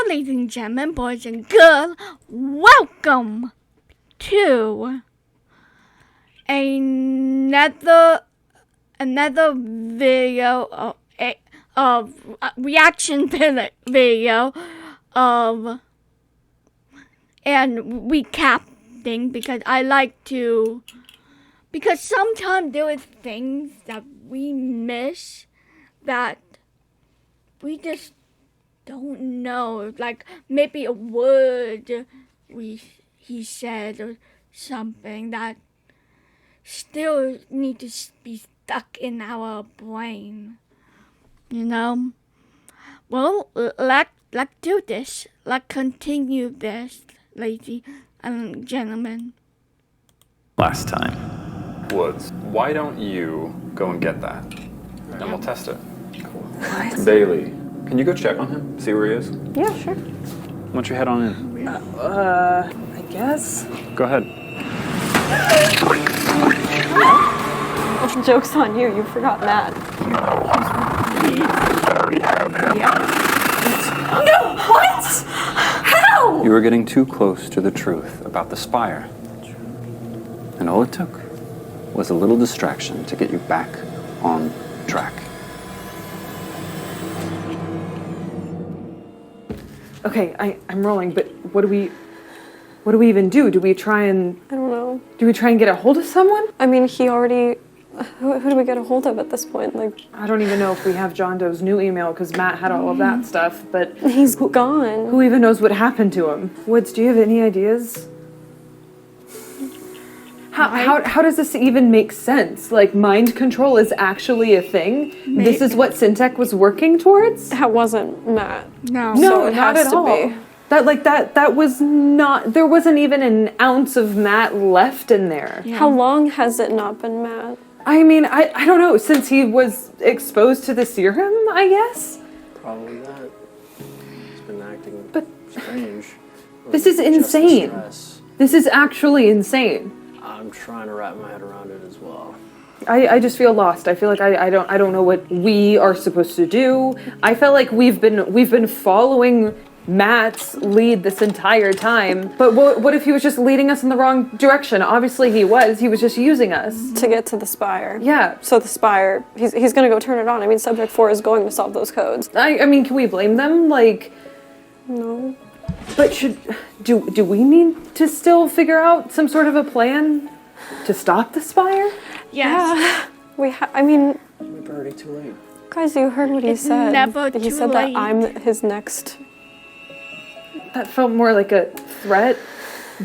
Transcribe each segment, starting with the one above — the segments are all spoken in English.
ladies and gentlemen, boys and girls, welcome to another video of reaction video of and recapping because sometimes there is things that we miss that we just don't know, like maybe a word he said or something that still need to be stuck in our brain, you know. Well, let's do this. Let's continue this, ladies and gentlemen. Last time. Woods, why don't you go and get that? And we'll test it. Cool. What? Bailey, can you go check on him? See where he is? Yeah, sure. Why don't you head on in? I guess. Go ahead. Well, joke's on you. You forgot Matt. No! What? How? You were getting too close to the truth about the Spire. And all it took was a little distraction to get you back on track. Okay, I'm rolling, but what do we even do? Do we try and... I don't know. Do we try and get a hold of someone? I mean, he already... Who do we get a hold of at this point? Like, I don't even know if we have John Doe's new email because Matt had all of that stuff, but... he's gone. Who even knows what happened to him? Woods, do you have any ideas? How does this even make sense? Like, mind control is actually a thing? This is what Syntech was working towards? That wasn't Matt. No. No, So it not has at to all. be. That was not... There wasn't even an ounce of Matt left in there. Yeah. How long has it not been Matt? I mean, I don't know, since he was exposed to the serum, I guess? Probably that. He's been acting strange. This is Just the insane. stress. This is actually insane. I'm trying to wrap my head around it as well. I just feel lost. I feel like I don't know what we are supposed to do. I felt like we've been following Matt's lead this entire time. But what if he was just leading us in the wrong direction? Obviously he was. He was just using us. To get to the Spire. Yeah. So the Spire, he's going to go turn it on. I mean, Subject 4 is going to solve those codes. I mean, can we blame them? Like, No. but do we need to still figure out some sort of a plan to stop the Spire? Yes. Yeah. I mean, Might be already too late. guys, you heard what he It's said. never He too said late. that I'm his next... That felt more like a threat,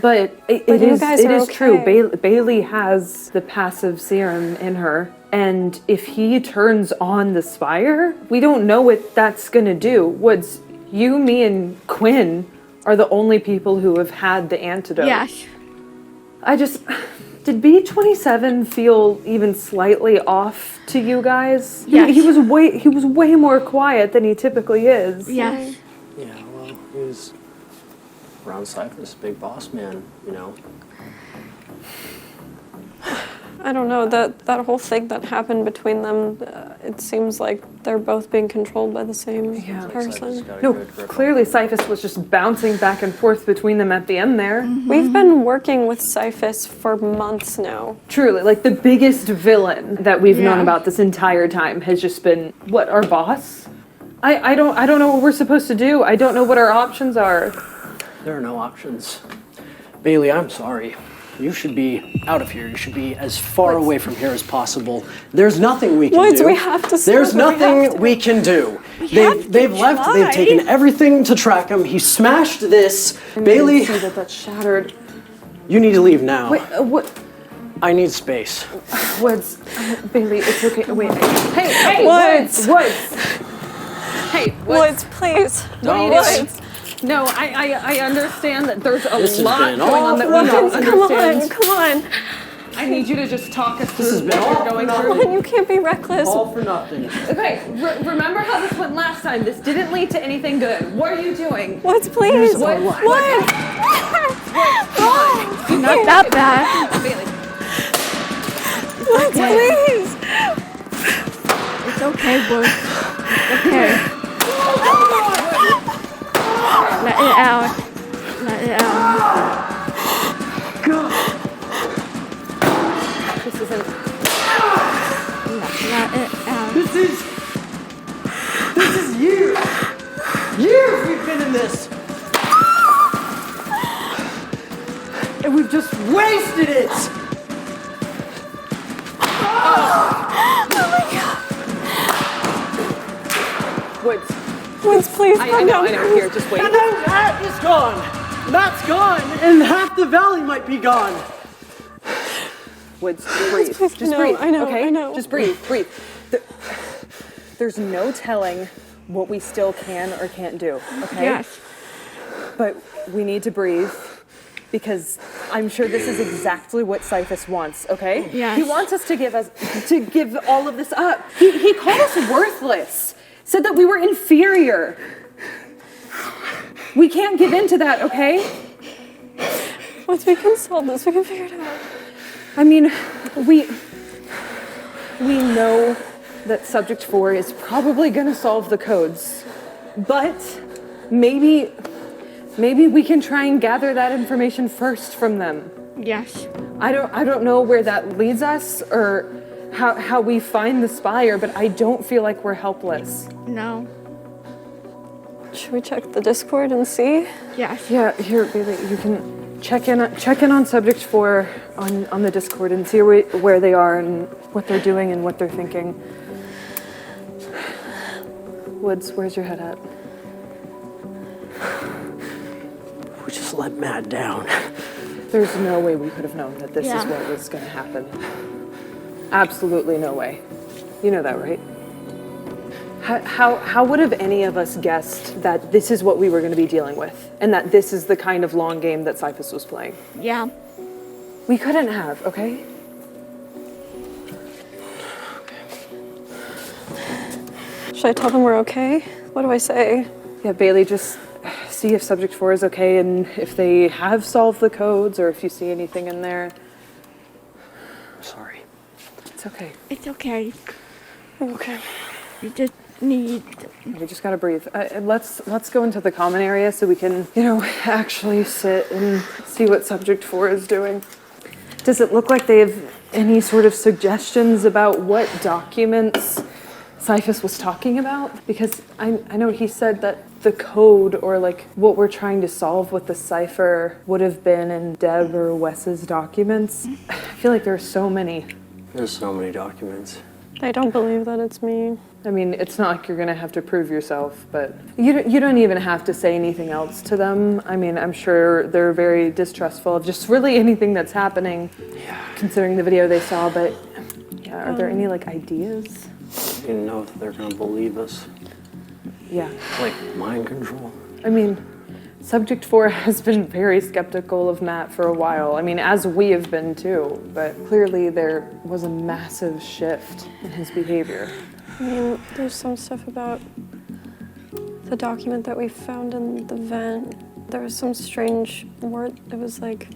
but it But you is guys are true. okay. Bailey has the passive serum in her, and if he turns on the Spire, we don't know what that's gonna do. Woods, you, me, and Quinn are the only people who have had the antidote. Yes. Did B27 feel even slightly off to you guys? Yes. He was way more quiet than he typically is. Yes. Yeah, well, he was around Cypress, big boss man, you know. I don't know, that whole thing that happened between them, it seems like they're both being controlled by the same Yeah. Cypress person. got a No, good grip on clearly Cyphus was just bouncing back and forth between them at the end there. We've been working with Cyphus for months now. Truly, like the biggest villain that we've known Yeah. about this entire time has just been, what, our boss? I don't know what we're supposed to do. I don't know what our options are. There are no options. Bailey, I'm sorry. You should be out of here. You should be as far away from here as possible. There's nothing we can Woods, do. we have to There's stop. We have nothing to. we can do. have They've to left. try. They've taken everything to track him. He smashed this. Bailey, See that's shattered. you need to leave now. Wait, what? I need space. Woods, Bailey, it's okay. Wait. Hey, Woods. Woods. Hey, Woods, please. Don't. Woods. No, I understand that there's a This has lot been going on that we awful. don't Come on, understand. come on. I need you to just talk us This has through been what you're awful. going Come through. on, you can't be reckless. All for nothing. Okay, remember how this went last time. This didn't lead to anything good. What are you doing? Woods, please. What? Woods. Not that bad. Bailey. Woods, please. It's okay, Woods. Okay. out. Let it out. This isn't. Let it out. This is years. Years we've been in this. And we've just wasted it. Woods, please I come know, down. here, just wait. And now Matt is gone. Matt's gone, and half the valley might be gone. Woods, breathe. Just I know, breathe. I know, Okay? I know. Just breathe. There's no telling what we still can or can't do. Okay. Yes. But we need to breathe because I'm sure this is exactly what Cyphus wants. Okay. Yes. He wants us to give all of this up. He called us worthless. Said that we were inferior. We can't give in to that. Okay. Once we can solve this, we can figure it out. I mean, we know that Subject 4 is probably going to solve the codes, but maybe we can try and gather that information first from them. Yes. I don't know where that leads us or how we find the spire, but I don't feel like we're helpless. No. Should we check the Discord and see? Yes. Yeah, here, Bailey, you can check in on Subject 4 on the Discord and see where they are and what they're doing and what they're thinking. Woods, where's your head at? We just let Matt down. There's no way we could have known that this is Yeah. what was going to happen. Absolutely no way. You know that, right? How would have any of us guessed that this is what we were going to be dealing with and that this is the kind of long game that Cyphus was playing? Yeah. We couldn't have, okay? Should I tell them we're okay? What do I say? Yeah, Bailey, just see if Subject 4 is okay and if they have solved the codes or if you see anything in there. I'm sorry. It's okay. It's okay. Okay. You just need. We just gotta breathe. Let's go into the common area so we can, actually sit and see what Subject 4 is doing. Does it look like they have any sort of suggestions about what documents Cyphus was talking about? Because I know he said that the code or like what we're trying to solve with the cipher would have been in Deb or Wes's documents. I feel like there are so many. There's so many documents. I don't believe that it's me. I mean, it's not like you're gonna have to prove yourself, but you don't even have to say anything else to them. I mean, I'm sure they're very distrustful of just really anything that's happening, considering the video they saw, but yeah, are there any like ideas? I didn't know if they're gonna believe us. Yeah. Like mind control. I mean, Subject 4 has been very skeptical of Matt for a while. I mean, as we have been too, but clearly there was a massive shift in his behavior. I mean, there's some stuff about the document that we found in the vent. There was some strange word. It was like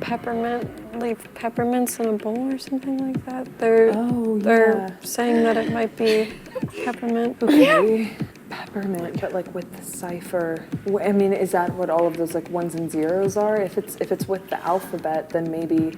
peppermint, leave peppermints in a bowl or something like that. They're saying that it might be peppermint. Okay. Peppermint, but like with the cipher. I mean, is that what all of those like ones and zeros are? If it's with the alphabet, then maybe.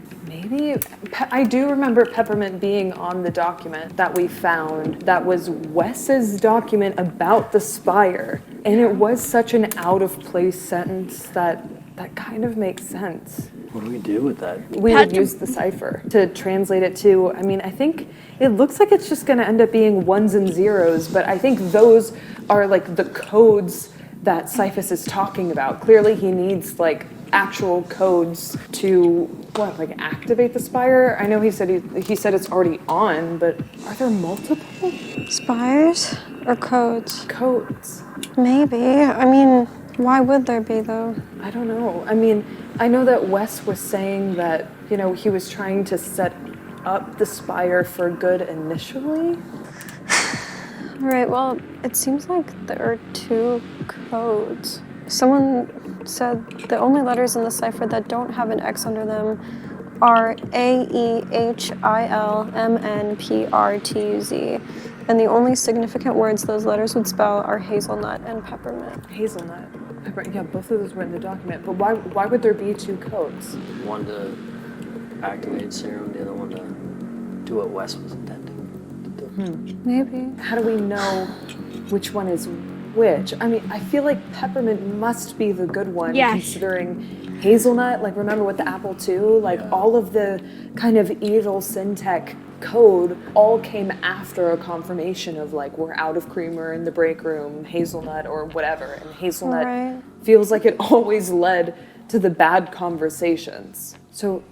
I do remember peppermint being on the document that we found. That was Wes's document about the spire, and it was such an out of place sentence that kind of makes sense. What do we do with that? We would use the cipher to translate it to, I mean, I think it looks like it's just going to end up being ones and zeros, but I think those are like the codes that Cyphus is talking about. Clearly he needs like actual codes to, like activate the spire? I know he said it's already on, but are there multiple Spires or codes? codes? Maybe. I mean, why would there be though? I don't know. I mean, I know that Wes was saying that, he was trying to set up the spire for good initially. All right, well, it seems like there are two codes. Someone said the only letters in the cipher that don't have an X under them are AEHILMNPRTUZ. And the only significant words those letters would spell are hazelnut and peppermint. Hazelnut. Yeah, both of those were in the document. But why would there be 2 codes? One to activate serum, the other one to do what Wes was intending to do. Maybe. How do we know which one is which? I mean, I feel like peppermint must be the good one, Yes. considering hazelnut. Like, remember with the apple too? Like, all of the kind of evil Syntech code all came after a confirmation of like, we're out of creamer in the break room, hazelnut or whatever. And hazelnut Right. feels like it always led to the bad conversations. So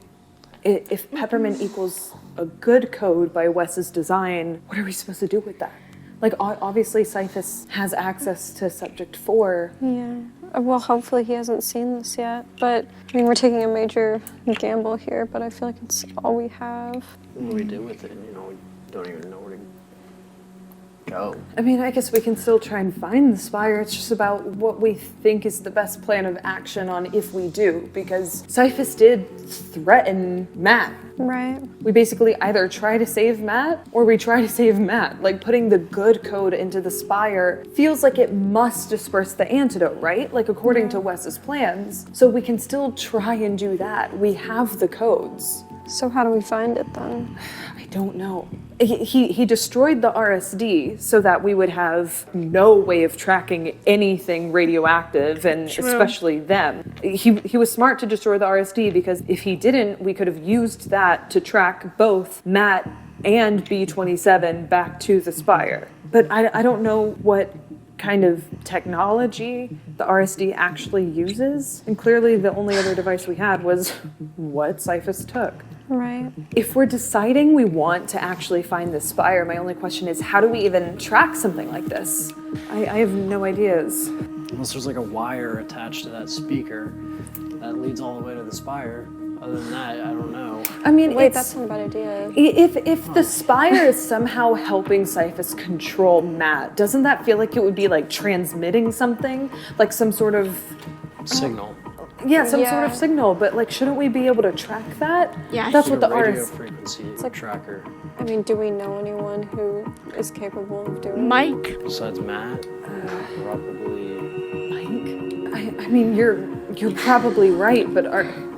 if peppermint equals a good code by Wes's design, what are we supposed to do with that? Like, obviously, Cyphus has access to Subject 4. Yeah. Well, hopefully he hasn't seen this yet. But, I mean, we're taking a major gamble here, but I feel like it's all we have. What do we do with it? You know, we don't even know where to go. I mean, I guess we can still try and find the Spire. It's just about what we think is the best plan of action on if we do, because Cyphus did threaten Matt. Right. We basically either try to save Matt or we try to save Matt. Like, putting the good code into the Spire feels like it must disperse the antidote, right? Like, according to Wes's plans. So we can still try and do that. We have the codes. So how do we find it then? I don't know. He destroyed the RSD so that we would have no way of tracking anything radioactive, and especially them. He was smart to destroy the RSD, because if he didn't, we could have used that to track both Matt and B-27 back to the Spire. But I don't know what kind of technology the RSD actually uses. And clearly the only other device we had was what Cyphus took. Right. If we're deciding we want to actually find the Spire, my only question is, how do we even track something like this? I have no ideas. Unless there's like a wire attached to that speaker that leads all the way to the Spire. Other than that, I don't know. I mean, Wait, it's, that's not a bad idea. if the Spire is somehow helping Cyphus control Matt, doesn't that feel like it would be like transmitting something? Like some sort of, Signal. yeah, some sort of Yeah. signal, but like, shouldn't we be able to track that? Yes. That's what the radio RS. frequency like- tracker. I mean, do we know anyone who is capable of doing it? Mike. Besides Matt, probably. I mean, you're probably right, but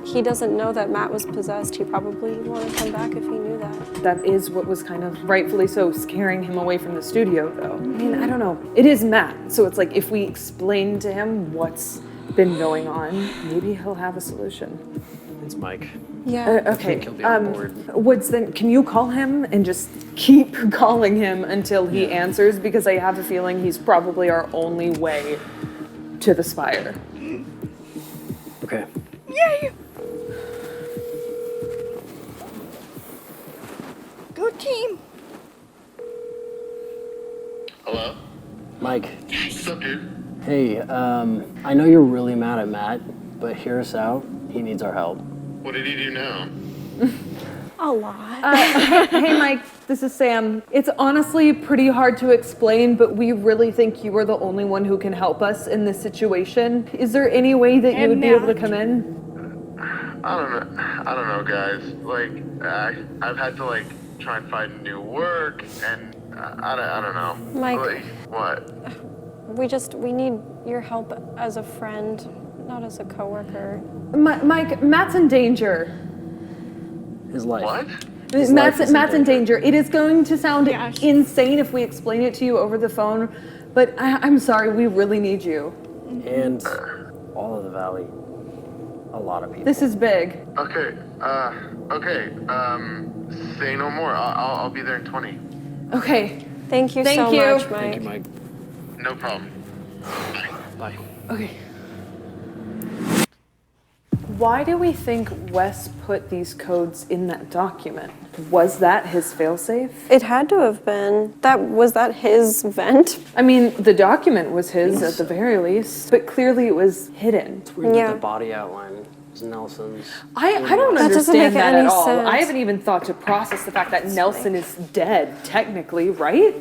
He doesn't know that Matt was possessed. He probably would want to come back if he knew that. that is what was kind of rightfully so scaring him away from the studio, though. I mean, I don't know. It is Matt, so it's like if we explain to him what's been going on, maybe he'll have a solution. It's Mike. Yeah. Okay. think he'll be on board. Woods, then can you call him and just keep calling him until he answers? Because I have a feeling he's probably our only way to the Spire. Okay. Yay! Go team! Hello? Mike, What's up, dude? hey, I know you're really mad at Matt, but hear us out. He needs our help. What did he do now? A lot. Hey, Mike, this is Sam. It's honestly pretty hard to explain, but we really think you are the only one who can help us in this situation. Is there any way that you And would be able to Matt. come in? I don't know, guys. Like, I've had to, like, try and find new work, and I don't know. Mike. Like, what? We need your help as a friend, not as a coworker. Mike, Matt's in danger. His life. What? Matt's is in in danger. It is going to sound Yes. insane if we explain it to you over the phone, but I'm sorry, we really need you. And all of the valley. A lot of people. This is big. Okay, say no more. I'll be there in 20. Okay, Thank you Thank so you. much, Mike. Thank you, Mike. No problem. Bye. okay. Why do we think Wes put these codes in that document? Was that his failsafe? It had to have been. Was that his vent? I mean, the document was his at the very least, but clearly it was hidden. Weird Yeah. that the body outline is Nelson's. I don't That doesn't understand make that any at all. sense. I haven't even thought to process the fact that Nelson is dead, technically, right?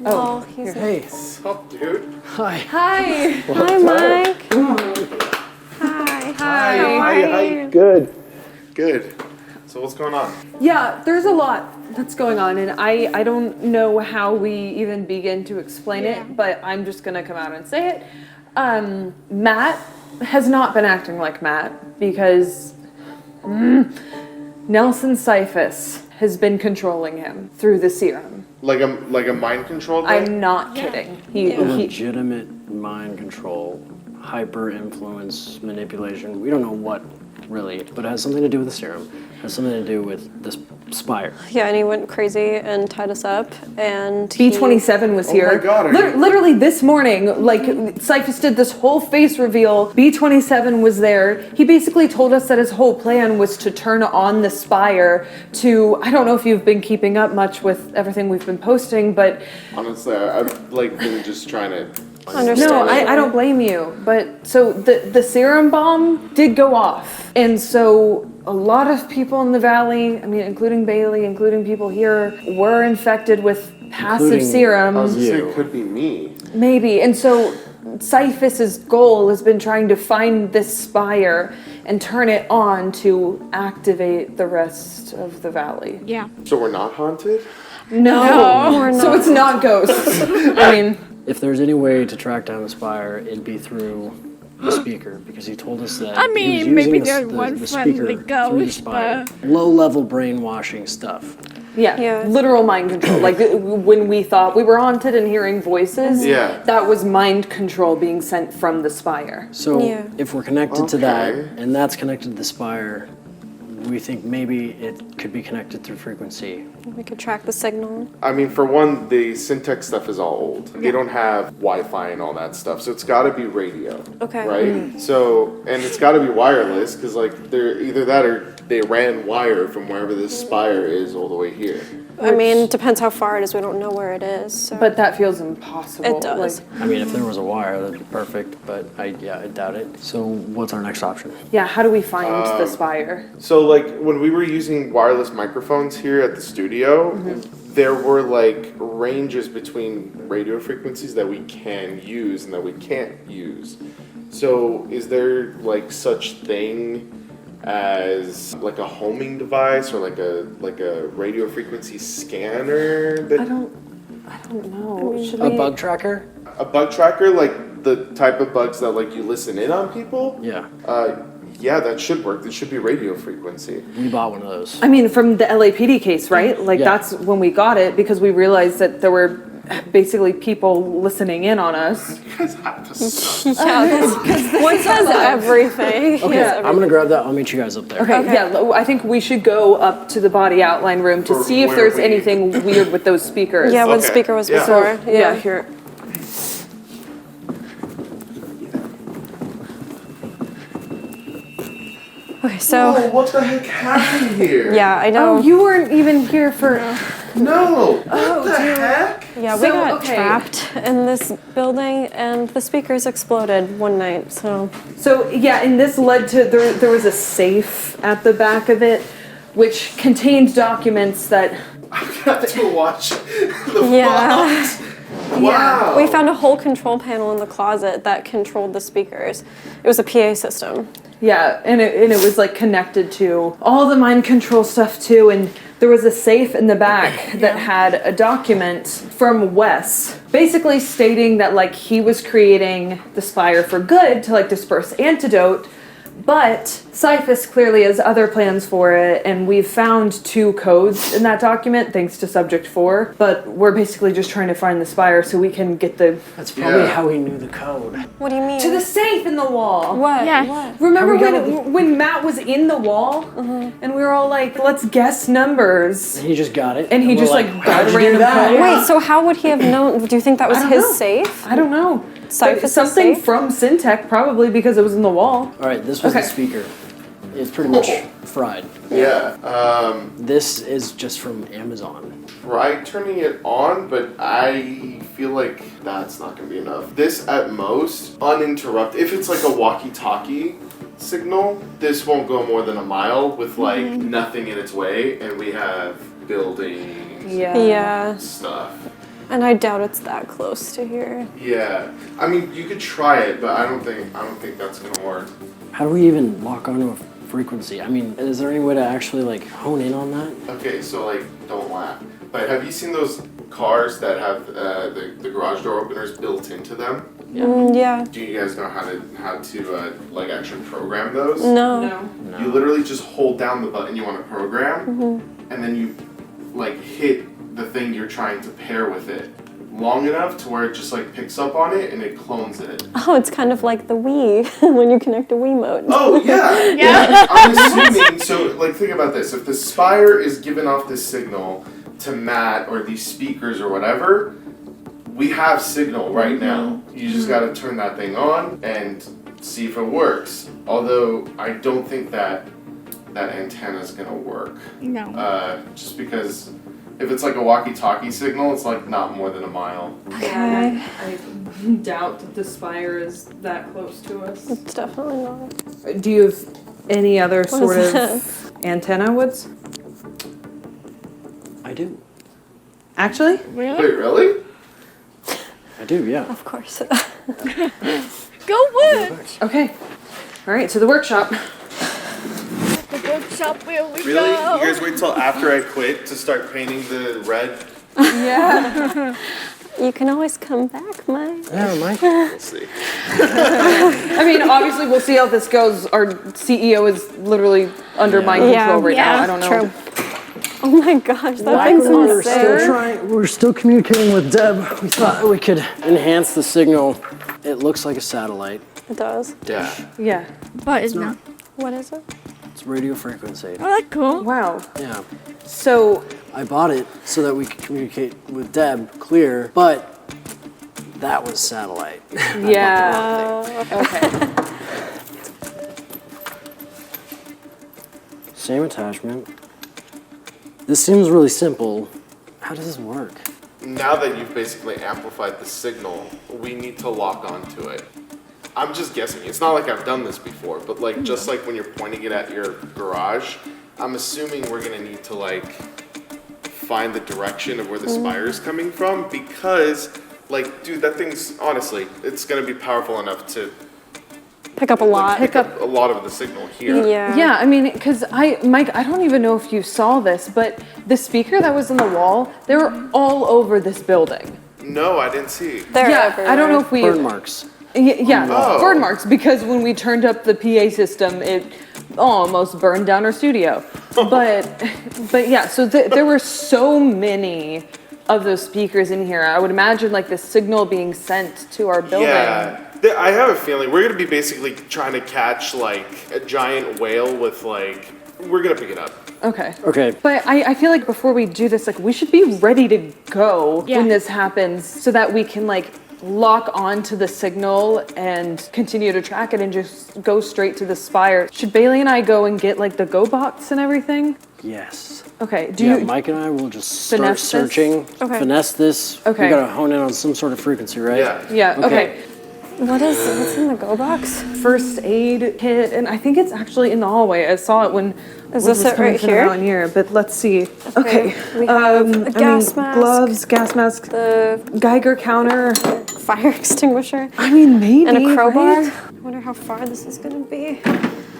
Oh, he's. Hey. What's up, dude? Hi. Hi. Hi, Mike. Hi. Hi. How are you? Good. Good. So what's going on? Yeah, there's a lot. that's going on, and I don't know how we even begin to explain it, but I'm just gonna come out and say it. Matt has not been acting like Matt because Nelson Cyphus has been controlling him through the serum. Like a mind control thing? I'm not kidding. He Legitimate mind control, hyper influence, manipulation. We don't know what really, but it has something to do with the serum. It has something to do with this spire. Yeah, and he went crazy and tied us up, and B-27 was here. my God, are you- Literally this morning, like, Cyphus did this whole face reveal. B-27 was there. He basically told us that his whole plan was to turn on the spire to, I don't know if you've been keeping up much with everything we've been posting, but Honestly, I've like been just trying to Understand. no, I don't blame you. But so the serum bomb did go off. And so a lot of people in the valley, I mean, including Bailey, including people here, were infected with passive Including- serum. I was gonna say You. it could be me. Maybe. And so Cyphus's goal has been trying to find this spire and turn it on to activate the rest of the valley. Yeah. So we're not haunted? No. we're So not. it's not ghosts. I mean, If there's any way to track down the spire, it'd be through the speaker, because he told us that I he was mean, using maybe the, there's the, one the friendly speaker through the ghost, spire. Low-level brainwashing stuff. yeah, Yeah. literal mind control. Like when we thought we were haunted and hearing voices, Yeah. that was mind control being sent from the spire. So Yeah. if we're connected to that, Okay. and that's connected to the spire, we think maybe it could be connected through frequency. We could track the signal. I mean, for one, the Syntex stuff is all old. They don't have Wi-Fi and all that stuff, so it's got to be radio. Okay. Right. So, and it's got to be wireless because, like, they're either that or they ran wire from wherever this spire is all the way here. I mean, depends how far it is. We don't know where it is. So. But that feels impossible. It does. Like, I mean, if there was a wire, that'd be perfect, but I doubt it. So what's our next option? yeah, how do we find the spire? So, like, when we were using wireless microphones here at the studio, there were like ranges between radio frequencies that we can use and that we can't use. So, is there like such thing as like a homing device or like a radio frequency scanner I that don't know. Should A we- bug tracker? a bug tracker, like the type of bugs that like you listen in on people? Yeah, Yeah, that should work. It should be radio frequency. we bought one of those. I mean, from the LAPD case, right? Like Yeah. that's when we got it because we realized that there were basically people listening in on us. yeah, this has everything. Okay, Yeah. I'm gonna grab that. I'll meet you guys up there. Okay, yeah, I think we should go up to the body outline room to For see if where there's we- anything weird with those speakers. Yeah, what Okay. speaker was Yeah. before. Yeah, here. Okay, so Oh, what the heck happened here? yeah, I know. Oh, you weren't even here for. No! What the heck? Yeah, we So, got okay. trapped in this building, and the speakers exploded one night. So So yeah, and this led to there was a safe at the back of it, which contained documents that. Got to watch the Yeah. vlogs. Wow. we found a whole control panel in the closet that controlled the speakers. It was a PA system. Yeah, and it was like connected to all the mind control stuff too, and there was a safe in the back that had a document from Wes, basically stating that like he was creating the Spire for good to like disperse antidote, but Cyphus clearly has other plans for it, and we've found 2 codes in that document thanks to Subject 4, but we're basically just trying to find the Spire so we can get the That's probably Yeah. how he knew the code. What do you mean? to the safe in the wall. what? Yeah. What? Remember How we got when Matt was in the wall and we were all like, let's guess numbers. And he just got it. And he we're just like "How'd got a you do random that?" code. Wait, so how would he have known? Do you think that was I don't his know. safe? I don't know. Cyphus' Something safe? from Syntech probably because it was in the wall. All right, this was Okay. the speaker. It's pretty much Oh. fried. Yeah. This is just from Amazon. Try turning it on, but I feel like that's not gonna be enough. This at most, uninterrupted. If it's like a walkie-talkie signal, this won't go more than a mile with like nothing in its way, and we have buildings, Yeah, stuff. and I doubt it's that close to here. Yeah. I mean, you could try it, but I don't think that's gonna work. How do we even lock onto a frequency. I mean, is there any way to actually like hone in on that? Okay, so like, don't laugh. But have you seen those cars that have the garage door openers built into them? Yeah. Do you guys know how to like actually program those? No. You literally just hold down the button you want to program, and then you like hit the thing you're trying to pair with it long enough to where it just like picks up on it and it clones it. Oh, it's kind of like the Wii when you connect a Wiimote. Oh yeah. Yeah. I'm assuming. So like, think about this: if the Spire is giving off this signal to Matt or these speakers or whatever, we have signal right now. You just got to turn that thing on and see if it works. Although I don't think that antenna is gonna work. No. Just because if it's like a walkie-talkie signal, it's like not more than a mile. Okay. I doubt that the Spire is that close to us. It's definitely not. Do you have any other sort is of antenna, Woods? I do. Actually? Really? Wait, really? I do, yeah. Of course. Go Wood! Okay. All right, to the workshop. The workshop where we Really? go. You guys wait till after I quit to start painting the red? Yeah. You can always come back, Mike. Yeah, Mike. We'll see. I mean, obviously, we'll see how this goes. Our CEO is literally under my control right now. I don't know. True. Oh my gosh, that thing's We're still insane. we're still communicating with Deb. We thought we could enhance the signal. It looks like a satellite It does. Yeah. Yeah. But it's not. What is it? It's radio frequency. Oh, that's cool. Wow. Yeah. So, I bought it so that we could communicate with Deb clear, but that was satellite. yeah. Okay. Same attachment. This seems really simple. How does this work? Now that you've basically amplified the signal, we need to lock onto it. I'm just guessing. It's not like I've done this before, but like just like when you're pointing it at your garage, I'm assuming we're gonna need to like find the direction of where the spire is coming from, because like, dude, that thing's honestly, it's gonna be powerful enough to Pick up a lot. pick up a lot of the signal here. Yeah. Yeah, I mean, because Mike, I don't even know if you saw this, but the speaker that was on the wall, they were all over this building. No, I didn't see. They're yeah, everywhere. I don't know if we. Burn marks. Yeah, Oh. burn marks, because when we turned up the PA system, it almost burned down our studio. But yeah, so there were so many of those speakers in here. I would imagine like the signal being sent to our building. Yeah. I have a feeling we're gonna be basically trying to catch like a giant whale with like, we're gonna pick it up. Okay. Okay. But I feel like before we do this, like we should be ready to go Yeah. when this happens, so that we can like lock onto the signal and continue to track it and just go straight to the spire. Should Bailey and I go and get like the go box and everything? Yes. Okay. Mike and I will just start Finesse this? searching, Okay. finesse this. Okay. We gotta hone in on some sort of frequency, right? Yeah. Yeah. Okay. Okay. What's in the go box? First aid kit, and I think it's actually in the hallway. I saw it when. Is Liz this was it coming right from here? around here, but let's see. Okay. We have a gas mask. gloves, gas mask, The Geiger counter. fire extinguisher. I mean, maybe. And a crowbar. right? I wonder how far this is gonna be.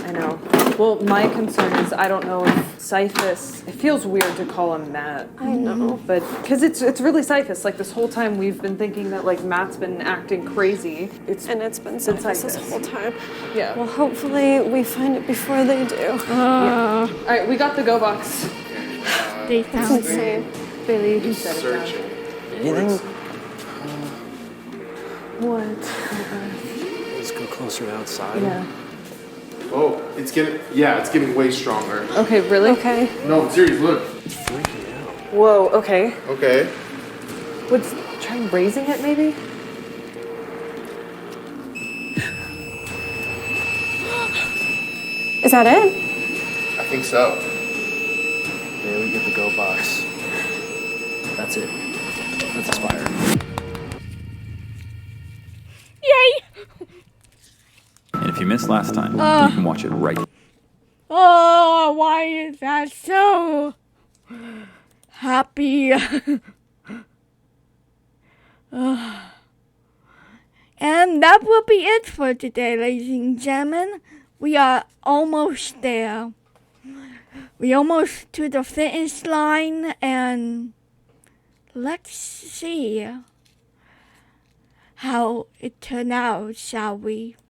I know. Well, my concern is I don't know if Cyphus. It feels weird to call him Matt. I know. But because it's really Cyphus. Like this whole time we've been thinking that like Matt's been acting crazy. And it's been Cyphus this whole time. Yeah. Well, hopefully we find it before they do. All right, we got the go box. They It's found insane. Bailey, you can set it down. Searching. Anything? What? Let's go closer to outside. Yeah. Oh, it's getting way stronger. Okay, really? Okay. No, serious, look. Whoa. Okay. Okay. Let's try raising it, maybe. Is that it? I think so. There we get the go box. That's it. That's Aspire. Yay! And if you missed last time, you can watch it right. Oh, why is that so happy? And that will be it for today, ladies and gentlemen. we are almost there. We almost to the finish line, and let's see how it turned out, shall we?